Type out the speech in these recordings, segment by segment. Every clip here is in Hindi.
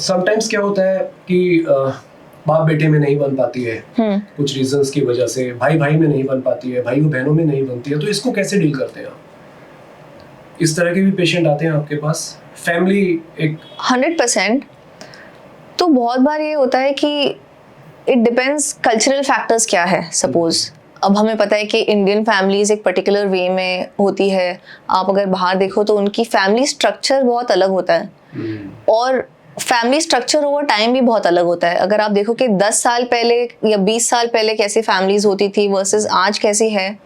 समटाइम्स क्या होता है कि बाप बेटे में नहीं बन पाती है कुछ रीजंस की वजह से, भाई भाई में नहीं बन पाती है, भाई बहनों में नहीं बनती है, तो इसको कैसे डील करते हैं आप? इस तरह के भी पेशेंट आते हैं आपके पास? फैमिली एक 100%। तो बहुत बार ये होता है कि इट डिपेंड्स कल्चरल फैक्टर्स क्या है। सपोज अब हमें पता है कि इंडियन फैमिलीज एक पर्टिकुलर वे में होती है, आप अगर बाहर देखो तो उनकी फैमिली स्ट्रक्चर बहुत अलग होता है और फैमिली स्ट्रक्चर ओवर टाइम भी बहुत अलग होता है। अगर आप देखो कि 10 साल पहले या 20 साल पहले कैसी फैमिलीज होती थी वर्सेस आज कैसी है,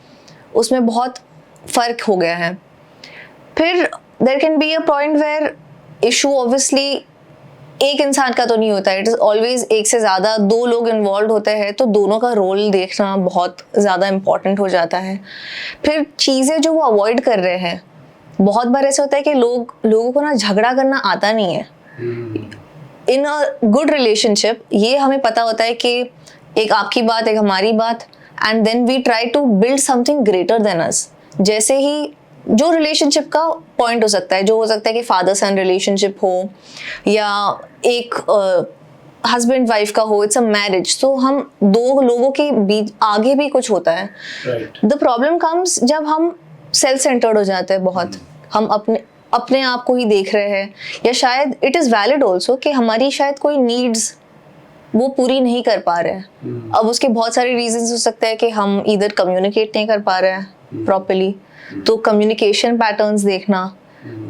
उसमें बहुत फ़र्क हो गया है। फिर there can be a point where issue obviously एक इंसान का तो नहीं होता है, इट इज़ ऑलवेज एक से ज़्यादा 2 लोग इन्वॉल्व होते हैं, तो दोनों का रोल देखना बहुत ज़्यादा इम्पॉर्टेंट हो जाता है। फिर चीज़ें जो वो अवॉइड कर रहे हैं, बहुत बार ऐसा होता है कि लोगों को ना झगड़ा करना आता नहीं है। इन अ गुड रिलेशनशिप ये हमें पता होता है कि एक आपकी बात एक हमारी बात, and then we try to build something greater than us. जैसे ही जो रिलेशनशिप का पॉइंट हो सकता है, जो हो सकता है कि फादर सन रिलेशनशिप हो या एक हस्बैंड वाइफ का हो, इट्स अ मैरिज, तो हम 2 लोगों के बीच आगे भी कुछ होता है। द प्रॉब्लम कम्स जब हम सेल्फ सेंटर्ड हो जाते हैं बहुत, हम अपने आप को ही देख रहे हैं, या शायद इट इज़ वैलिड ऑल्सो कि हमारी शायद कोई नीड्स वो पूरी नहीं कर पा रहे हैं। अब उसके बहुत सारे रीजंस हो सकते हैं कि हम इधर कम्युनिकेट नहीं कर पा रहे हैं प्रॉपर्ली, तो कम्युनिकेशन पैटर्न्स देखना,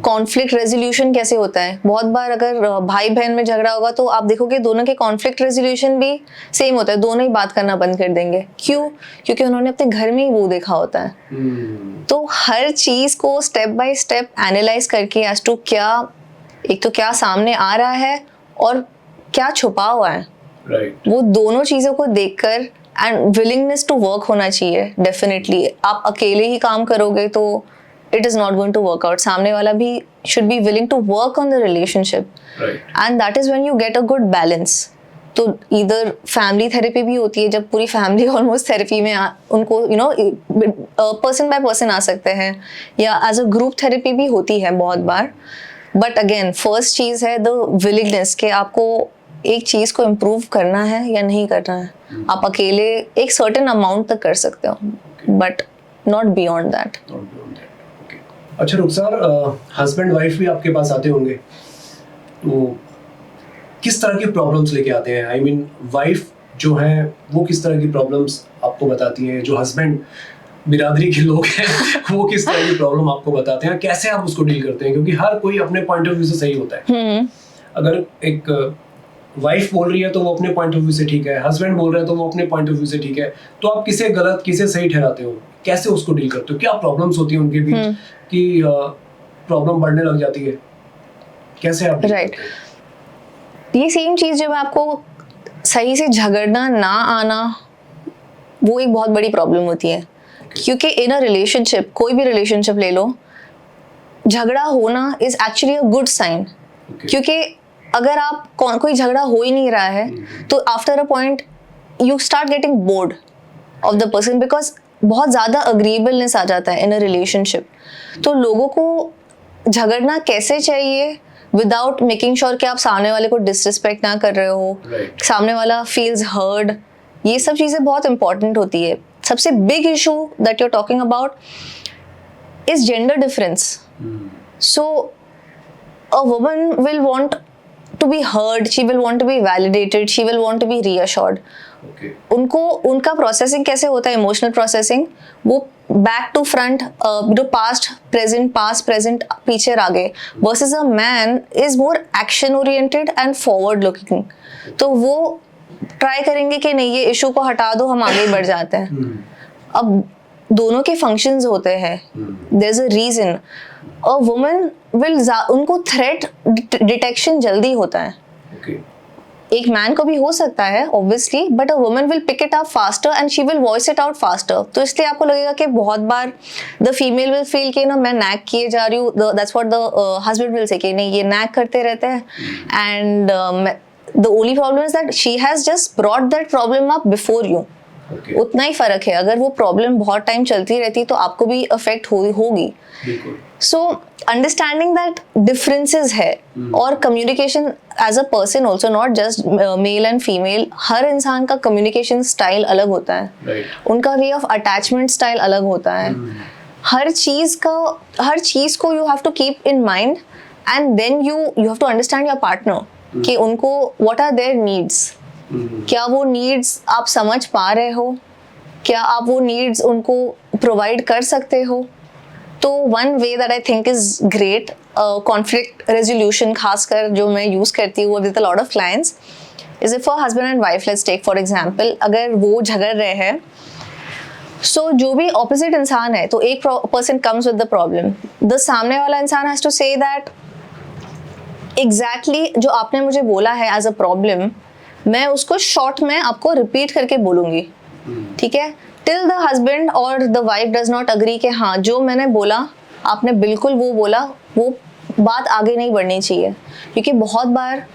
कॉन्फ्लिक्ट रेजोल्यूशन कैसे होता है। बहुत बार अगर भाई बहन में झगड़ा होगा तो आप देखोगे दोनों के कॉन्फ्लिक्ट रेजोल्यूशन भी सेम होता है, दोनों ही बात करना बंद कर देंगे। क्यों? क्योंकि उन्होंने अपने घर में ही वो देखा होता है। तो हर चीज को स्टेप बाय स्टेप एनालाइज करके एज टू क्या, एक तो क्या सामने आ रहा है और क्या छुपा हुआ है, वो दोनों चीजों को देखकर एंड विलिंगनेस टू वर्क होना चाहिए। डेफिनेटली आप अकेले ही काम करोगे तो it is not going to work out. सामने वाला भी should be willing to work on the relationship, and that is when you get a good balance. तो either family therapy भी होती है जब पूरी family almost therapy में उनको person by person आ सकते हैं, या as a group therapy भी होती है बहुत बार। But again first चीज़ है the willingness कि आपको एक चीज़ को improve करना है या नहीं करना है। आप अकेले एक certain amount तक कर सकते हो, but not beyond that. अच्छा रुखसार, हस्बैंड वाइफ भी आपके पास आते होंगे, तो किस तरह की प्रॉब्लम्स लेके आते हैं? आई मीन वाइफ जो है वो किस तरह की प्रॉब्लम्स आपको बताती हैं, जो हस्बैंड बिरादरी के लोग हैं वो किस तरह की प्रॉब्लम आपको बताते हैं, कैसे आप उसको डील करते हैं? क्योंकि हर कोई अपने पॉइंट ऑफ व्यू से सही होता है। अगर एक वाइफ बोल रही है तो वो अपने पॉइंट ऑफ व्यू से ठीक है, हस्बैंड बोल रहा है तो वो अपने पॉइंट ऑफ व्यू से ठीक है, तो आप किसे गलत किसे सही ठहराते हो? कैसे उसको डील करते हो? क्या प्रॉब्लम्स होती हैं उनके बीच कि प्रॉब्लम बढ़ने लग जाती है? कैसे आप राइट ये सेम चीज़ जब आपको सही से झगड़ना ना आना, वो एक बहुत बड़ी प्रॉब्लम होती है। क्योंकि इन अ रिलेशनशिप, कोई भी रिलेशनशिप ले लो, झगड़ा होना is actually a good sign. क्योंकि अगर आप कोई झगड़ा हो ही नहीं रहा है तो after a point you start getting bored of the person, because बहुत ज़्यादा अग्रीएबलनेस आ जाता है इन अ रिलेशनशिप। तो लोगों को झगड़ना कैसे चाहिए विदाउट मेकिंग श्योर कि आप सामने वाले को डिसरिस्पेक्ट ना कर रहे हो, सामने वाला फील्स हर्ड, ये सब चीज़ें बहुत इंपॉर्टेंट होती है। सबसे big issue that you are talking about is gender difference. So a woman will want to be heard, she will want to be validated, she will want to be reassured. उनको उनका प्रोसेसिंग कैसे होता है, इमोशनल प्रोसेसिंग, वो back to front, past present पीछे आगे, versus a man is more action oriented and forward looking. तो वो ट्राई करेंगे कि नहीं ये इशू को हटा दो, हम आगे बढ़ जाते हैं। अब दोनों के फंक्शंस होते हैं, there is a reason. A woman will, उनको थ्रेट डिटेक्शन जल्दी होता है। एक मैन को भी हो सकता है obviously, but a woman will pick it up faster and she will voice it out faster. तो इसलिए आपको लगेगा कि बहुत बार द फीमेल विल फील कि ना मैं नैग किए जा रही हूँ, that's what the husband will say कि नहीं ये नैग करते रहते हैं, and the only problem is that she has just brought that problem up before you. Okay. उतना ही फर्क है. अगर वो प्रॉब्लम बहुत टाइम चलती रहती तो आपको भी अफेक्ट होगी. सो अंडरस्टैंडिंग दैट डिफरेंसेस है और communication as a person also, not just male and female, हर इंसान का कम्युनिकेशन स्टाइल अलग होता है. उनका वे ऑफ अटैचमेंट स्टाइल अलग होता है. हर चीज को you have to keep in mind and then you have to understand your partner कि उनको व्हाट आर देयर नीड्स. क्या वो नीड्स आप समझ पा रहे हो? क्या आप वो नीड्स उनको प्रोवाइड कर सकते हो? तो one way that I think is great conflict resolution, खासकर जो मैं यूज़ करती हूँ with a lot of clients, is if for husband and wife, let's take for example, अगर वो झगड़ रहे हैं, सो जो भी ऑपोजिट इंसान है, तो एक person comes with the problem, the सामने वाला इंसान has to say that exactly जो आपने मुझे बोला है एज अ प्रॉब्लम, मैं उसको शॉर्ट में आपको रिपीट करके बोलूँगी. ठीक है? टिल द हस्बैंड और the wife does not agree कि हाँ जो मैंने बोला आपने बिल्कुल वो बोला, वो बात आगे नहीं बढ़नी चाहिए. क्योंकि बहुत बार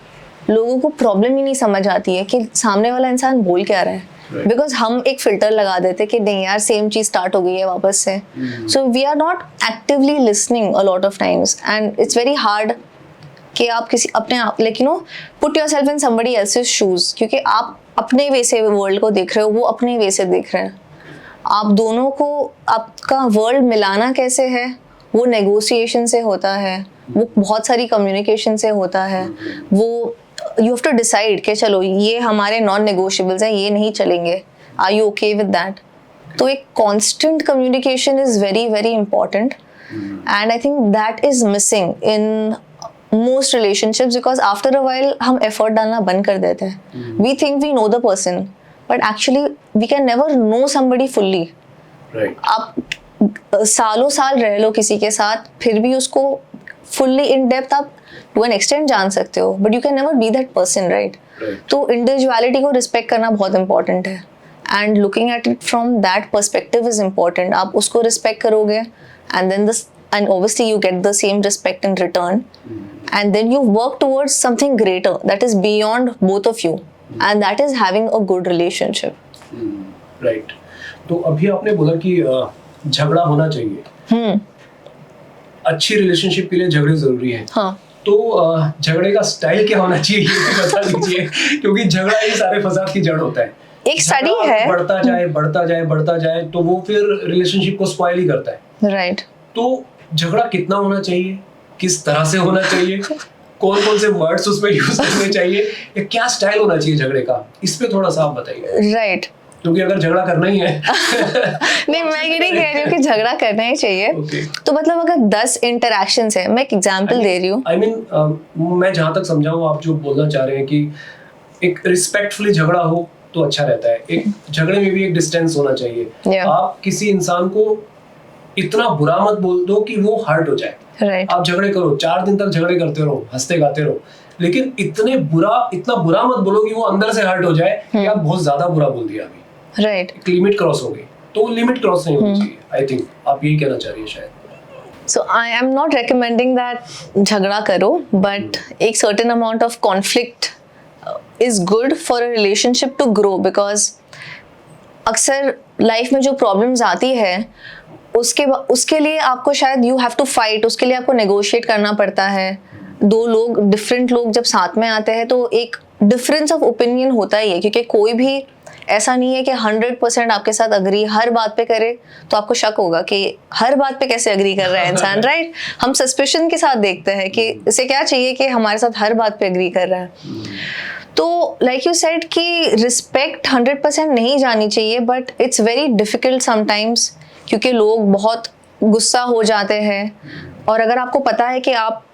लोगों को प्रॉब्लम ही नहीं समझ आती है कि सामने वाला इंसान बोल क्या रहा है. बिकॉज हम एक फिल्टर लगा देते कि नहीं यार सेम चीज स्टार्ट हो गई है वापस से. So we are not actively listening a lot of times and it's very hard कि आप किसी अपने आप, like you know, put yourself in somebody else's shoes, क्योंकि आप अपने वे से वर्ल्ड को देख रहे हो, वो अपने वे से देख रहे हैं. आप दोनों को आपका वर्ल्ड मिलाना कैसे है, वो नेगोशिएशन से होता है, वो बहुत सारी कम्युनिकेशन से होता है. वो यू हैव टू डिसाइड कि चलो ये हमारे नॉन नेगोशिएबल्स हैं, ये नहीं चलेंगे, are you okay with that. तो एक constant communication is very very important and I think that is missing in most relationships because after a while हम effort डालना बंद कर देते हैं. We think we know the person but actually we can never know somebody fully. Right. आप सालों साल रह लो किसी के साथ, फिर भी उसको fully in depth आप to an extent जान सकते हो, but you can never be that person, right? तो individuality को respect करना बहुत important है and looking at it from that perspective is important. आप उसको respect करोगे and then and obviously you get the same respect in return. And then you work towards something greater that is beyond both of you, and that is having a good relationship. Right. तो अभी आपने बोला कि झगड़ा होना चाहिए. अच्छी रिलेशनशिप के लिए झगड़े जरूरी हैं. हाँ. तो झगड़े का स्टाइल क्या होना चाहिए ये भी बता दीजिए, क्योंकि झगड़ा ही सारे फसाद की जड़ होता है. एक स्टडी है, बढ़ता जाए तो वो फिर रिलेशनशिप को स्पॉइल ही करता है. राइट. तो झगड़ा कितना होना चाहिए, किस तरह से होना चाहिए, कौन कौन से वर्ड्स उसमें यूज करने चाहिए, या क्या स्टाइल होना चाहिए झगड़े का, इस पे थोड़ा सा आप बताइए. राइट. क्योंकि अगर झगड़ा करना ही है नहीं, मैं ये नहीं कह रही हूँ कि झगड़ा करना ही चाहिए. तो मतलब अगर 10 इंटरैक्शंस है, मैं एक एग्जांपल दे रही हूँ. आई मीन मैं जहाँ तक समझा हूँ, आप जो बोलना चाह रहे हैं कि एक रिस्पेक्टफुली झगड़ा हो तो अच्छा रहता है. एक झगड़े में भी एक डिस्टेंस होना चाहिए. आप किसी इंसान को इतना बुरा मत बोल दो कि वो हर्ट हो जाए. आप झगड़े करो, 4 दिन तक झगड़े करते रहो, हंसते गाते रहो, लेकिन इतना बुरा मत बोलो कि वो अंदर से हर्ट हो जाए कि आप बहुत ज्यादा बुरा बोल दिया अभी. राइट. एक लिमिट क्रॉस हो गई, तो लिमिट क्रॉस नहीं होनी चाहिए. आई थिंक आप यही कहना चाह रही है शायद. So I am not recommending that झगड़ा करो, but एक certain amount of conflict is good for a relationship to grow, because अक्सर लाइफ में जो प्रॉब्लम्स आती है उसके लिए आपको शायद यू हैव टू फाइट, उसके लिए आपको नेगोशिएट करना पड़ता है. 2 लोग, डिफरेंट लोग जब साथ में आते हैं तो एक डिफरेंस ऑफ ओपिनियन होता ही है, क्योंकि कोई भी ऐसा नहीं है कि 100% आपके साथ अग्री हर बात पे करे. तो आपको शक होगा कि हर बात पे कैसे अग्री कर रहा है इंसान. राइट. हम सस्पिशन के साथ देखते हैं कि इसे क्या चाहिए कि हमारे साथ हर बात पे अग्री कर रहा है. तो लाइक यू सेड कि रिस्पेक्ट 100% नहीं जानी चाहिए, but it's very difficult sometimes, क्योंकि लोग बहुत गुस्सा हो जाते हैं. और अगर आपको पता है कि आप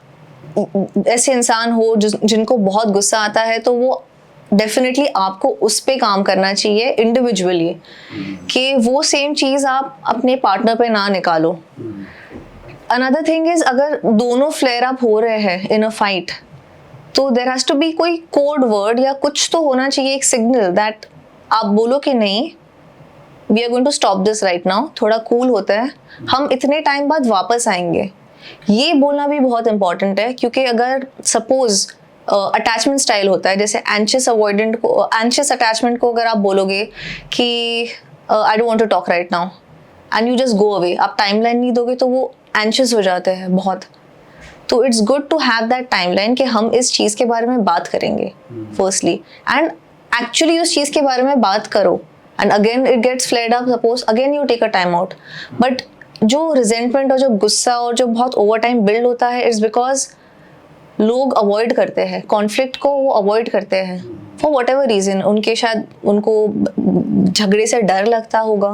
ऐसे इंसान हो जिनको बहुत गुस्सा आता है, तो वो डेफिनेटली आपको उस पे काम करना चाहिए इंडिविजुअली, कि वो सेम चीज़ आप अपने पार्टनर पे ना निकालो. अनदर थिंग इज, अगर दोनों फ्लेयर अप हो रहे हैं इन अ फाइट, तो देयर हैज टू बी कोई कोड वर्ड या कुछ तो होना चाहिए, एक सिग्नल दैट आप बोलो कि नहीं, we are going to stop this right now. थोड़ा कूल होता है, हम इतने टाइम बाद वापस आएंगे. ये बोलना भी बहुत इंपॉर्टेंट है, क्योंकि अगर सपोज अटैचमेंट स्टाइल होता है, जैसे एंशियस अटैचमेंट को अगर आप बोलोगे कि I don't want to talk right now and you just go away, आप टाइमलाइन नहीं दोगे तो वो एंशियस हो जाते हैं बहुत। तो it's good to have that timeline कि हम इस चीज़ के बारे में बात करेंगे फर्स्टली, एंड एक्चुअली उस चीज़ के बारे में बात करो, and again it gets flared up, suppose again you take a time out. But जो रिजेंटमेंट और जो गुस्सा और जो बहुत ओवर टाइम बिल्ड होता है, इट्स बिकॉज लोग अवॉइड करते हैं कॉन्फ्लिक्ट को, वो अवॉइड करते हैं फॉर वट एवर रीज़न, उनके शायद उनको झगड़े से डर लगता होगा,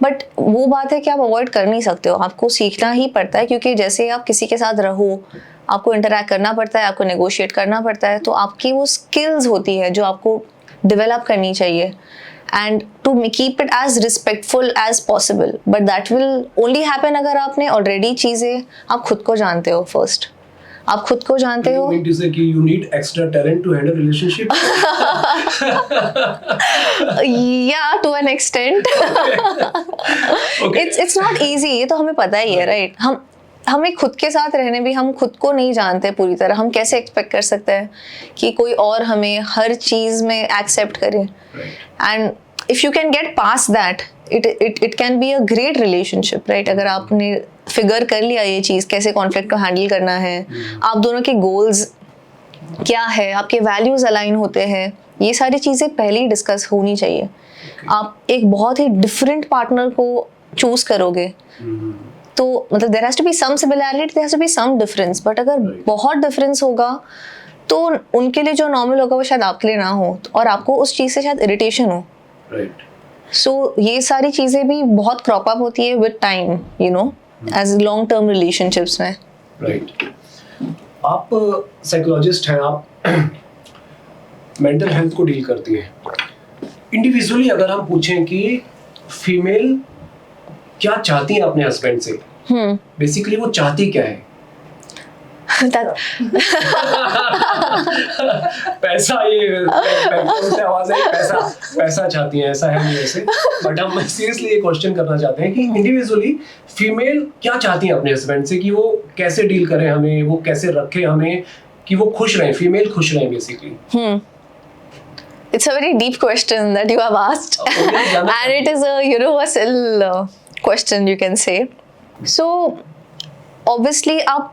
बट वो बात है कि आप अवॉइड कर नहीं सकते हो, आपको सीखना ही पड़ता है, क्योंकि जैसे आप किसी के साथ रहो, आपको इंटरैक्ट करना पड़ता है, आपको नेगोशिएट करना पड़ता है, तो आपकी वो स्किल्स होती है जो आपको डेवलप करनी चाहिए, and to keep it as respectful as possible, but that will only happen अगर आपने ऑलरेडी चीज़ें, आप खुद को जानते हो फर्स्ट, आप खुद को जानते हो। You mean to say कि you need extra talent to handle relationship? Yeah, to an extent. Okay. It's not easy, ये तो हमें पता ही है, राइट? हमें खुद के साथ रहने भी, हम खुद को नहीं जानते पूरी तरह, हम कैसे एक्सपेक्ट कर सकते हैं कि कोई और हमें हर चीज़ में एक्सेप्ट करे? And if you can get pass that, it can be a great relationship, right? अगर आपने फिगर कर लिया ये चीज़, कैसे कॉन्फ्लिक्ट को हैंडल करना है, आप दोनों के गोल्स क्या है, आपके वैल्यूज़ अलाइन होते हैं, ये सारी चीज़ें पहले ही डिस्कस होनी चाहिए। आप एक बहुत ही डिफरेंट पार्टनर को चूज करोगे तो मतलब there has to be some similarity, there has to be some difference, but अगर बहुत डिफरेंस होगा तो उनके लिए जो नॉर्मल होगा वो शायद आपके लिए ना हो, और आपको उस चीज़ से शायद इरिटेशन हो। सो ये सारी चीज़ें भी बहुत क्रॉप अप होती है with time, you know, as long term relationships में। राइट। आप साइकोलॉजिस्ट हैं, आप मेंटल हेल्थ को डील करती हैं। इंडिविजुअली अगर हम पूछें कि फीमेल क्या चाहती है अपने हस्बैंड से, बेसिकली वो चाहती क्या है? पैसा, ये आवाज है, पैसा चाहती हैं, ऐसा है नहीं वैसे, बट हम सीरियसली ये क्वेश्चन करना चाहते हैं कि इंडिविजुअली फीमेल क्या चाहती हैं अपने हस्बैंड से, कि वो कैसे डील करें हमें, वो कैसे रखे हमें, कि वो खुश रहें, फीमेल खुश रहें basically. It's a very deep question that you have asked, and it is a universal question, you can say. So, obviously, आप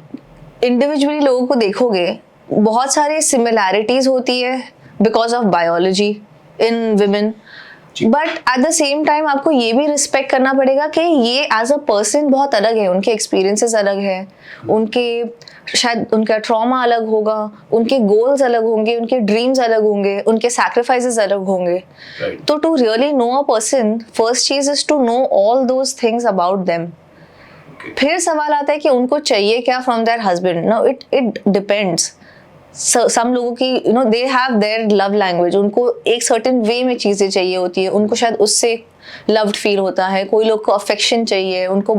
इंडिविजुअली लोगों को देखोगे, बहुत सारे सिमिलैरिटीज होती है because of biology in women, but at the same time आपको ये भी रिस्पेक्ट करना पड़ेगा कि ये एज अ पर्सन बहुत अलग है, उनके एक्सपीरियंसेस अलग है, उनके शायद उनका ट्रॉमा अलग होगा, उनके गोल्स अलग होंगे, उनके ड्रीम्स अलग होंगे, उनके सैक्रिफाइसेस अलग होंगे। तो to really know a person, first चीज is to know all those things about them. फिर सवाल आता है कि उनको चाहिए क्या from their husband. No, it depends. Some लोगों की, you know, they have their love language, उनको एक सर्टेन वे में चीज़ें चाहिए होती है, उनको शायद उससे लव्ड फील होता है। कोई लोग को अफेक्शन चाहिए, उनको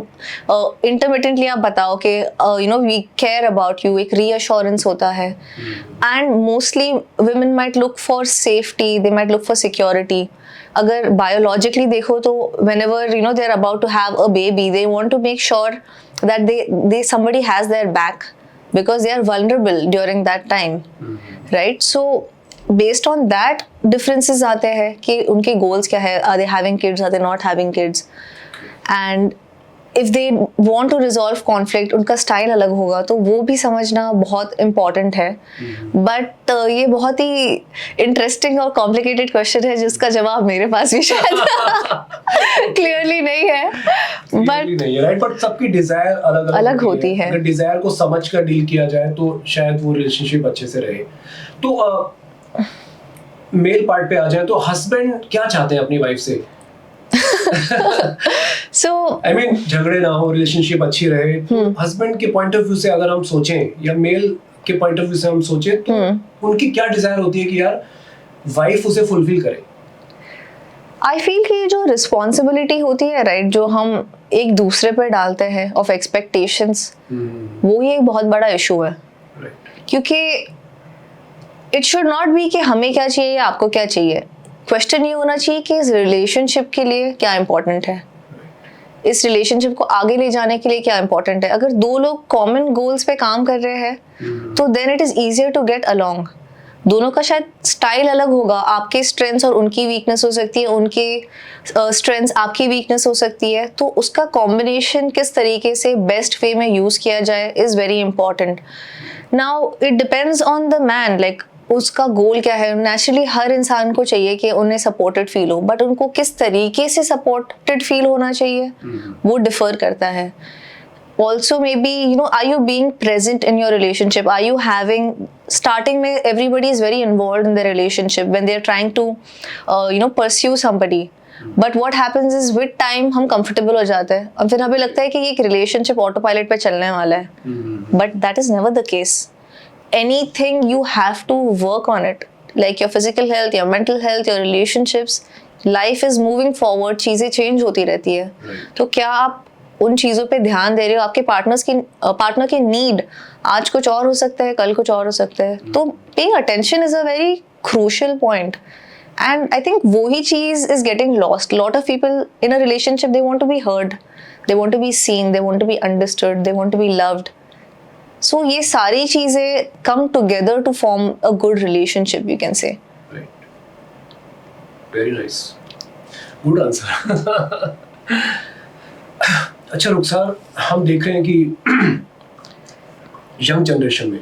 इंटरमिटेंटली आप बताओ कि you know we care about you, एक रीअश्योरेंस होता है। And mostly women might look for safety, they might look for security. अगर बायोलॉजिकली देखो तो whenever you know they're about to have a baby, they want to make sure that they somebody has their back because they are vulnerable during that time, right? So based on that differences आते हैं कि उनके goals क्या है, are they having kids, are they not having kids, and if they want to resolve conflict, उनका स्टाइल अलग होगा, तो वो भी समझना बहुत इम्पॉर्टेंट है। बट ये बहुत ही इंटरेस्टिंग और कॉम्प्लिकेटेड क्वेश्चन है जिसका जवाब मेरे पास भी शायद क्लियरली नहीं है, बट राइट, बट सबकी डिजायर अलग होती है। अगर डिजायर को समझ कर डील किया जाए तो शायद वो रिलेशनशिप अच्छे से रहे। तो मेल पार्ट पे आ जाए तो हस्बैंड क्या चाहते हैं अपनी वाइफ से? So, I mean, झगड़े ना हो, रिलेशनशिप अच्छी रहे। तो हस्बैंड के पॉइंट ऑफ व्यू से अगर हम सोचें या मेल के पॉइंट ऑफ व्यू से हम सोचें तो उनकी क्या डिजायर होती है कि यार वाइफ उसे फुलफिल करे? आई फील कि जो रिस्पॉन्सिबिलिटी होती है, राइट, जो हम एक दूसरे पर डालते हैं ऑफ एक्सपेक्टेशंस, वो ये एक बहुत बड़ा इशू है। क्योंकि इट शुड नॉट बी कि हमें क्या चाहिए या आपको क्या चाहिए। क्वेश्चन ये होना चाहिए कि इस रिलेशनशिप के लिए क्या इम्पोर्टेंट है, इस रिलेशनशिप को आगे ले जाने के लिए क्या इंपॉर्टेंट है. अगर दो लोग कॉमन गोल्स पे काम कर रहे हैं तो then it is easier to get along. दोनों का शायद स्टाइल अलग होगा, आपके स्ट्रेंथ्स और उनकी वीकनेस हो सकती है, उनके स्ट्रेंथ्स आपकी वीकनेस हो सकती है, तो उसका कॉम्बिनेशन किस तरीके से बेस्ट वे में यूज़ किया जाए is very important. Now it depends on the man, like उसका गोल क्या है. नेचुरली हर इंसान को चाहिए कि उन्हें सपोर्टेड फील हो, बट उनको किस तरीके से सपोर्टेड फील होना चाहिए वो डिफर करता है. Also maybe are you being present in your relationship? Are you having, starting में everybody is very involved in their relationship when they are trying to pursue somebody. But what happens is with time हम comfortable हो जाते हैं और फिर हमें लगता है कि ये एक relationship autopilot पे चलने वाला है. But that is never the case. Anything you have to work on it, like your physical health, your mental health, your relationships. Life is moving forward, चीज़ें change होती रहती है. तो क्या आप उन चीज़ों पे ध्यान दे रहे हो? आपके पार्टनर की नीड आज कुछ और हो सकता है, कल कुछ और हो सकता है. तो paying attention is a very crucial point, and I think वो ही चीज़ is getting lost. Lot of people in a relationship they want to be heard, they want to be seen, they want to be understood, they want to be loved. So ये सारी चीज़ें come together to form a good relationship, you can say. Very nice, good answer. अच्छा रुखसार, हम देख रहे हैं कि यंग जनरेशन में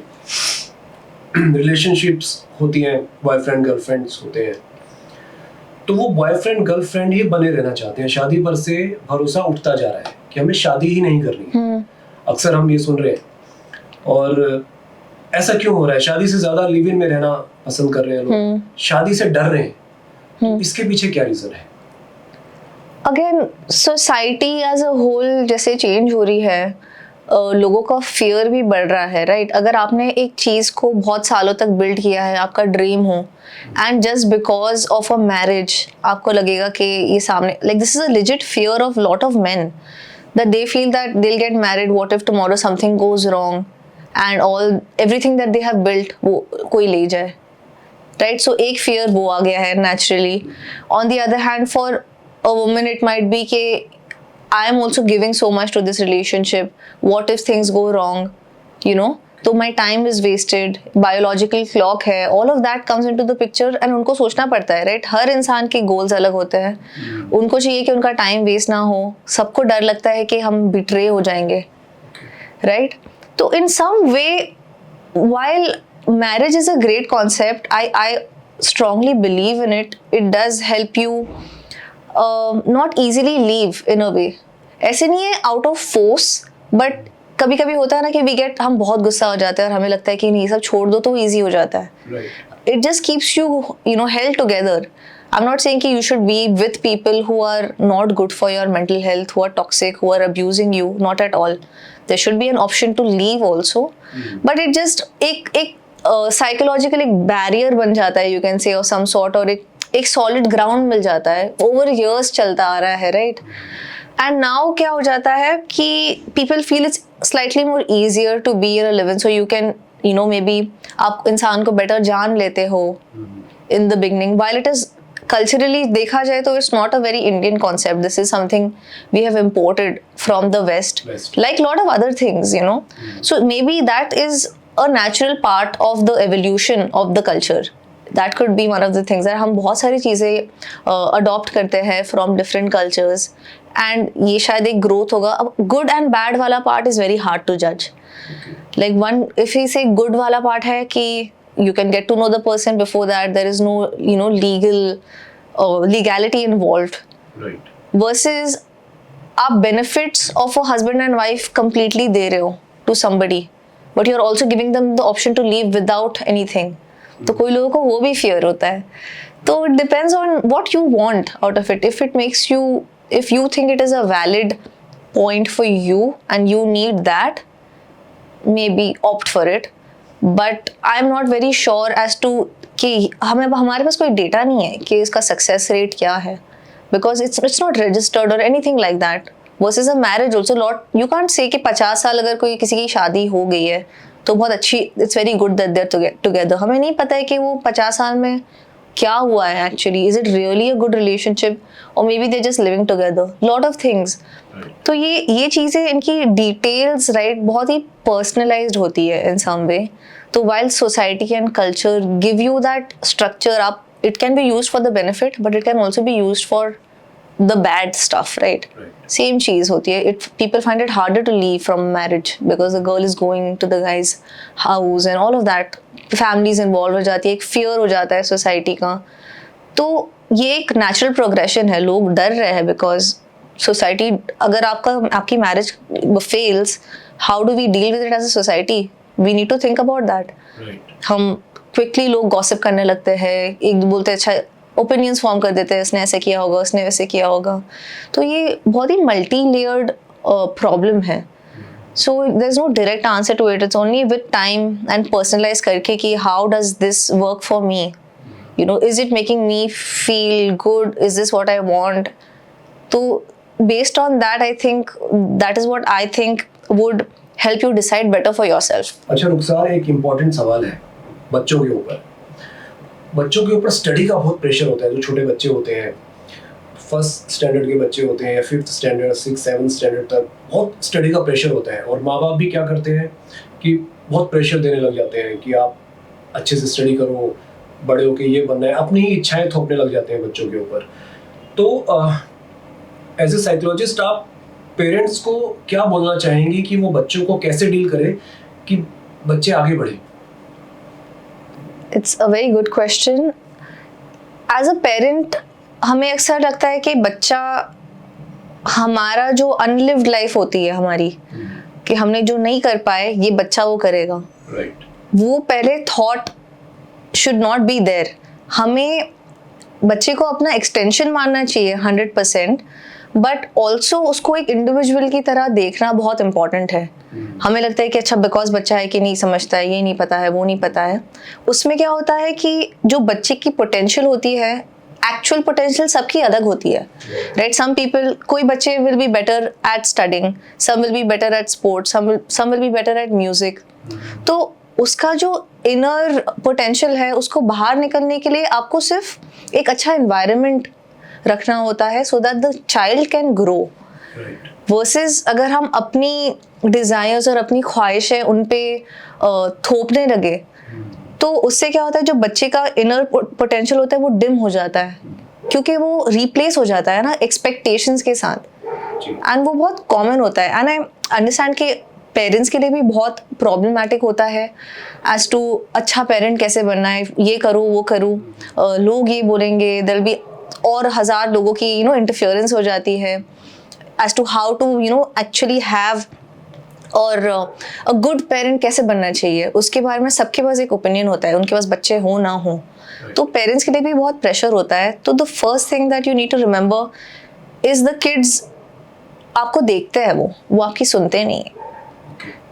रिलेशनशिप्स होती हैं, बॉयफ्रेंड गर्लफ्रेंड्स होते हैं, तो वो बॉयफ्रेंड गर्लफ्रेंड ही बने रहना चाहते हैं. शादी पर से भरोसा उठता जा रहा है कि हमें शादी ही नहीं करनी है. अक्सर हम ये सुन रहे हैं. और ऐसा क्यों हो रहा है? शादी से ज्यादा लिव इन में रहना पसंद कर रहे हैं लोग, शादी से डर रहे हैं. तो इसके पीछे क्या रीजन है? Again society as a whole जैसे चेंज हो रही है, लोगों का फियर भी बढ़ रहा है, राइट? अगर आपने एक चीज़ को बहुत सालों तक बिल्ड किया है, आपका ड्रीम हो, and just because of a marriage आपको लगेगा कि ये सामने, like this is a legit fear of lot of main that they feel that they will get married, what if tomorrow something goes wrong and all everything that they have built वो कोई ले जाए, राइट? सो एक फियर वो आ गया है naturally. On the other hand for a woman it might be कि I am also giving so much to this relationship, what if things go wrong, तो my time is wasted, biological clock है, all of that comes into the picture and उनको सोचना पड़ता है, right? हर इंसान के goals अलग होते हैं. उनको चाहिए कि उनका time waste ना हो, सबको डर लगता है कि हम betray हो जाएंगे, right? तो in some way, while marriage is a great concept, I strongly believe in it. It does help you not easily leave in a way. ऐसे नहीं है out of force, but कभी कभी होता है ना कि हम बहुत गुस्सा हो जाते हैं और हमें लगता है कि नहीं सब छोड़ दो तो easy हो जाता है. It just keeps you held together. I'm not saying कि you should be with people who are not good for your mental health, who are toxic, who are abusing you. Not at all. There should be an option to leave also. But it just एक psychological एक barrier बन जाता है, you can say, or some sort, और एक सॉलिड ग्राउंड मिल जाता है. ओवर ईयर्स चलता आ रहा है, राइट? एंड नाउ क्या हो जाता है कि people feel it's slightly more easier to be in a live in, so you can maybe आप इंसान को बेटर जान लेते हो in the beginning. While it is culturally देखा जाए तो it's not a very Indian concept. This is something we have imported from the West, like lot of other things, so maybe that is a natural part of the evolution of the culture. That could be one of the things that हम बहुत सारी चीज़ें अडॉप्ट करते हैं from different cultures, and ये शायद एक growth होगा. अब good and bad वाला part is very hard to judge. Like one, if we say good वाला part है कि you can get to know the person before that, there is no legality involved. Right. Versus आप benefits of a husband and wife completely दे रहे हो to somebody, but you're also giving them the option to leave without anything. तो कोई लोगों को वो भी फियर होता है. तो it depends on what you want out of it. If you think it is a valid point for you and you need that, maybe opt for it. But I'm not very sure as to कि हमारे पास कोई डेटा नहीं है कि इसका सक्सेस रेट क्या है, because it's not registered or anything like that. Versus a marriage also, you can't say कि 50 साल अगर कोई किसी की शादी हो गई है तो बहुत अच्छी, it's very good that there together. हमें नहीं पता है कि वो 50 साल में क्या हुआ है actually. Is it really a good relationship, और maybe they just living together. Lot of things. तो ये चीज़ें इनकी डिटेल्स राइट बहुत ही पर्सनलाइज्ड होती है इन सम वे. तो while society and culture give you that structure आप it can be used for the benefit but it can also be used for the bad stuff, right? Same चीज़ होती है. People find it harder to leave from marriage because the girl is going to the guy's house and all of that. Families involved हो जाती है, एक fear हो जाता है society का. तो ये एक natural progression है. लोग डर रहे हैं because society अगर आपकी marriage fails, how do we deal with it as a society? We need to think about that. हम क्विकली लोग गॉसिप करने लगते हैं, एक बोलते हैं अच्छा ओपिनियंस फॉर्म कर देते हैं, इसने ऐसे किया होगा, उसने वैसे किया होगा. तो ये बहुत ही मल्टी लेयर्ड प्रॉब्लम है. So there is no direct answer to it. It's only with time and personalise करके कि how does this work for me, you know, is it making me feel good, is this what I want. तो based on that I think that is what I think would help you decide better for yourself. अच्छा रुखसार, एक इम्पॉर्टेंट सवाल है बच्चों के ऊपर स्टडी का बहुत प्रेशर होता है. जो छोटे बच्चे होते हैं, फर्स्ट स्टैंडर्ड के बच्चे होते हैं या fifth standard, six seventh standard तक बहुत स्टडी का प्रेशर होता है. और माँ बाप भी क्या करते हैं कि बहुत प्रेशर देने लग जाते हैं कि आप अच्छे से स्टडी करो, बड़े होके ये बनना है, अपनी ही इच्छाएं थोपने लग जाते हैं बच्चों के ऊपर. तो एज ए साइकोलॉजिस्ट आप पेरेंट्स को क्या बोलना चाहेंगी कि वो बच्चों को कैसे डील करे कि बच्चे आगे बढ़े? It's a very good question. As a parent, हमें अक्सर लगता है कि बच्चा हमारा जो अनलिव्ड लाइफ होती है हमारी, कि हमने जो नहीं कर पाए ये बच्चा वो करेगा. वो पहले thought should not be there. हमें बच्चे को अपना एक्सटेंशन मानना चाहिए 100%, बट ऑल्सो उसको एक इंडिविजुअल की तरह देखना बहुत इंपॉर्टेंट है. हमें लगता है कि अच्छा बिकॉज बच्चा है कि नहीं समझता है, ये नहीं पता है, वो नहीं पता है. उसमें क्या होता है कि जो बच्चे की पोटेंशियल होती है, एक्चुअल पोटेंशियल सबकी अलग होती है, राइट? सम पीपल, कोई बच्चे will be better at studying, some will be better at sports, some will be better at music. तो उसका जो इनर पोटेंशियल है उसको बाहर निकलने के लिए आपको सिर्फ एक अच्छा एनवायरनमेंट रखना होता है so that the child can grow. Versus अगर हम अपनी डिज़ायर्स और अपनी ख्वाहिशें उन पे थोपने लगे तो उससे क्या होता है, जो बच्चे का इनर पोटेंशियल होता है वो डिम हो जाता है, क्योंकि वो रिप्लेस हो जाता है ना एक्सपेक्टेशंस के साथ. एंड वो बहुत कॉमन होता है. एंड आई अंडरस्टैंड कि पेरेंट्स के लिए भी बहुत प्रॉब्लमैटिक होता है एज टू अच्छा पेरेंट कैसे बनना है, ये करूँ वो करूँ, लोग ये बोलेंगे, देयर विल बी और 1000 लोगों की इंटरफेरेंस हो जाती है as to how to actually have और अ गुड पेरेंट कैसे बनना चाहिए. उसके बारे में सबके पास एक ओपिनियन होता है, उनके पास बच्चे हो ना हो. तो पेरेंट्स के लिए भी बहुत प्रेशर होता है. तो the first thing that you need to remember is the kids आपको देखते हैं, वो आपकी सुनते नहीं है.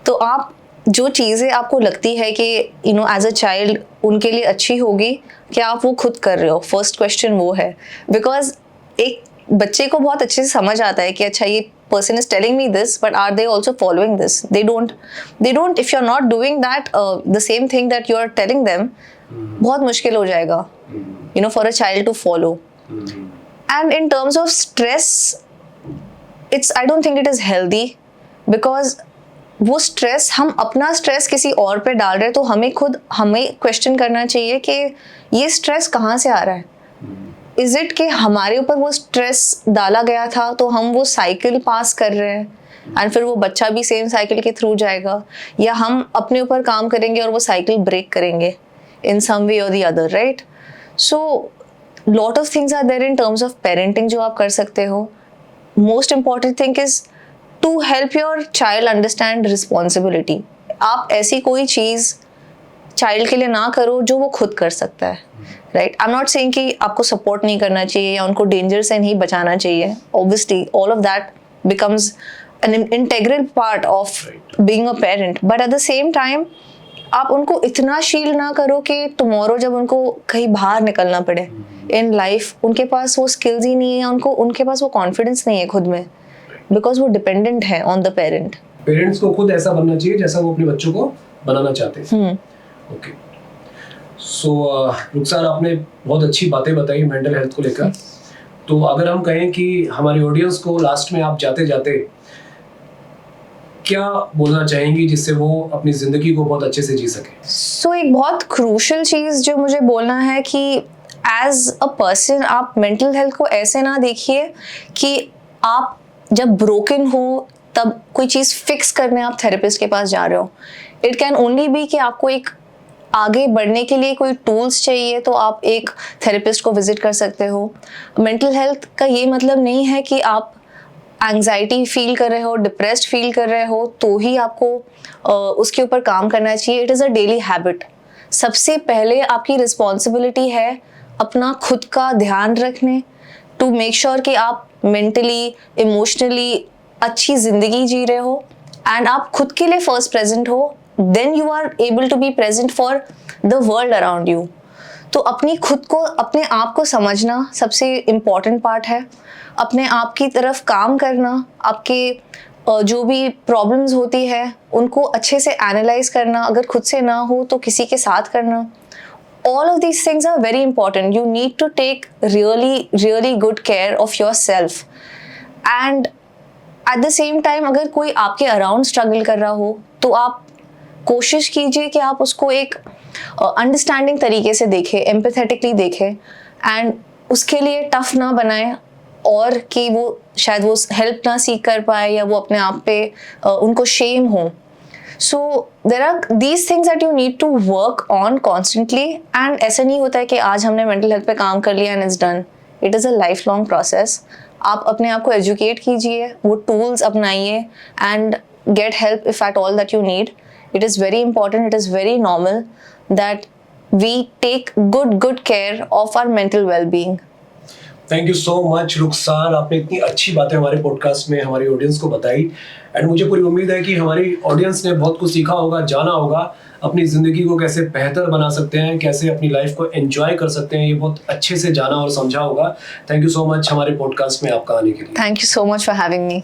तो आप जो चीज़ें आपको लगती है कि एज अ चाइल्ड उनके लिए अच्छी होगी, क्या आप वो खुद कर रहे हो? फर्स्ट क्वेश्चन वो है. बिकॉज एक बच्चे को बहुत अच्छे से समझ आता है कि अच्छा ये person is telling me this, but are they also following this? They don't. If you're not doing that, the same thing that you are telling them, बहुत मुश्किल हो जाएगा, for a child to follow. And in terms of stress, I don't think it is healthy, because वो स्ट्रेस, हम अपना स्ट्रेस किसी और पे डाल रहे हैं, तो हमें क्वेश्चन करना चाहिए कि ये स्ट्रेस कहाँ से आ रहा है. इज इट कि हमारे ऊपर वो स्ट्रेस डाला गया था तो हम वो साइकिल पास कर रहे हैं एंड फिर वो बच्चा भी सेम साइकिल के थ्रू जाएगा, या हम अपने ऊपर काम करेंगे और वो साइकिल ब्रेक करेंगे इन सम वे और the other, right? So lot of things are there in terms of parenting जो आप कर सकते हो. Most important thing is to help your child understand responsibility. आप ऐसी कोई चीज़ चाइल्ड के लिए ना करो जो वो खुद कर सकता है, right? I am not saying कि आपको सपोर्ट नहीं करना चाहिए या उनको डेंजर से नहीं बचाना चाहिए. Obviously all of that becomes an integral part of being a parent, but at the same time आप उनको इतना शील्ड ना करो कि टुमारो जब उनको कहीं बाहर निकलना पड़े इन लाइफ, उनके पास वो स्किल्स ही नहीं है, उनके पास वो कॉन्फिडेंस नहीं है खुद में, बिकॉज वो डिपेंडेंट है ऑन द पेरेंट. पेरेंट्स को खुद ऐसा बनना चाहिए जैसा वो अपने बच्चों को बनाना चाहते हैं. ओके, सो रुखसार, आपने बहुत अच्छी बातें बताई मेंटल हेल्थ को लेकर. तो अगर हम कहें कि हमारी ऑडियंस को लास्ट में आप जाते जाते क्या बोलना चाहेंगी जिससे वो अपनी ज़िंदगी को बहुत अच्छे से जी सके? सो एक बहुत क्रूशल चीज़ जो मुझे बोलना है कि एज अ पर्सन आप मेंटल हेल्थ को ऐसे ना देखिए कि आप जब ब्रोकन हो तब कोई चीज़ फिक्स करने आप थेरेपिस्ट के पास जा रहे हो. इट कैन ओनली बी कि आपको एक आगे बढ़ने के लिए कोई टूल्स चाहिए तो आप एक थेरेपिस्ट को विजिट कर सकते हो. मेंटल हेल्थ का ये मतलब नहीं है कि आप एंग्जाइटी फील कर रहे हो, डिप्रेस्ड फील कर रहे हो तो ही आपको उसके ऊपर काम करना चाहिए. It is a daily habit. सबसे पहले आपकी रिस्पॉन्सिबिलिटी है अपना खुद का ध्यान रखने, टू मेक श्योर कि आप मेंटली इमोशनली अच्छी ज़िंदगी जी रहे हो एंड आप खुद के लिए फर्स्ट प्रेजेंट हो. Then you are able to be present for the world around you. तो अपनी खुद को, अपने आप को समझना सबसे इम्पॉर्टेंट पार्ट है. अपने आप की तरफ काम करना, आपके जो भी प्रॉब्लम्स होती है उनको अच्छे से एनालाइज करना, अगर खुद से ना हो तो किसी के साथ करना. all of these things are very important. You need to take really good care of yourself. And at the same time अगर कोई आपके अराउंड स्ट्रगल कर रहा हो तो आप कोशिश कीजिए कि आप उसको एक अंडरस्टैंडिंग तरीके से देखें, एम्पैथेटिकली देखें एंड उसके लिए टफ ना बनाएं और कि वो शायद वो हेल्प ना सीख कर पाए या वो अपने आप पे उनको शेम हो. So there are these things that you need to work on constantly and ऐसा नहीं होता है कि आज हमने mental health पे काम कर लिया and it's done. It is a lifelong process. आप अपने आप को educate कीजिए, वो tools अपनाइए and get help if at all that you need. It is very important, it is very normal that we take good care of our mental well-being. Thank you so much Rukhsar, आपने इतनी अच्छी बातें हमारे पॉडकास्ट में हमारी ऑडियंस को बताई एंड मुझे पूरी उम्मीद है कि हमारी ऑडियंस ने बहुत कुछ सीखा होगा, जाना होगा अपनी ज़िंदगी को कैसे बेहतर बना सकते हैं, कैसे अपनी लाइफ को एंजॉय कर सकते हैं. ये बहुत अच्छे से जाना और समझा होगा. थैंक यू सो मच हमारे पॉडकास्ट में आपका आने के लिए. Thank you so much for having me.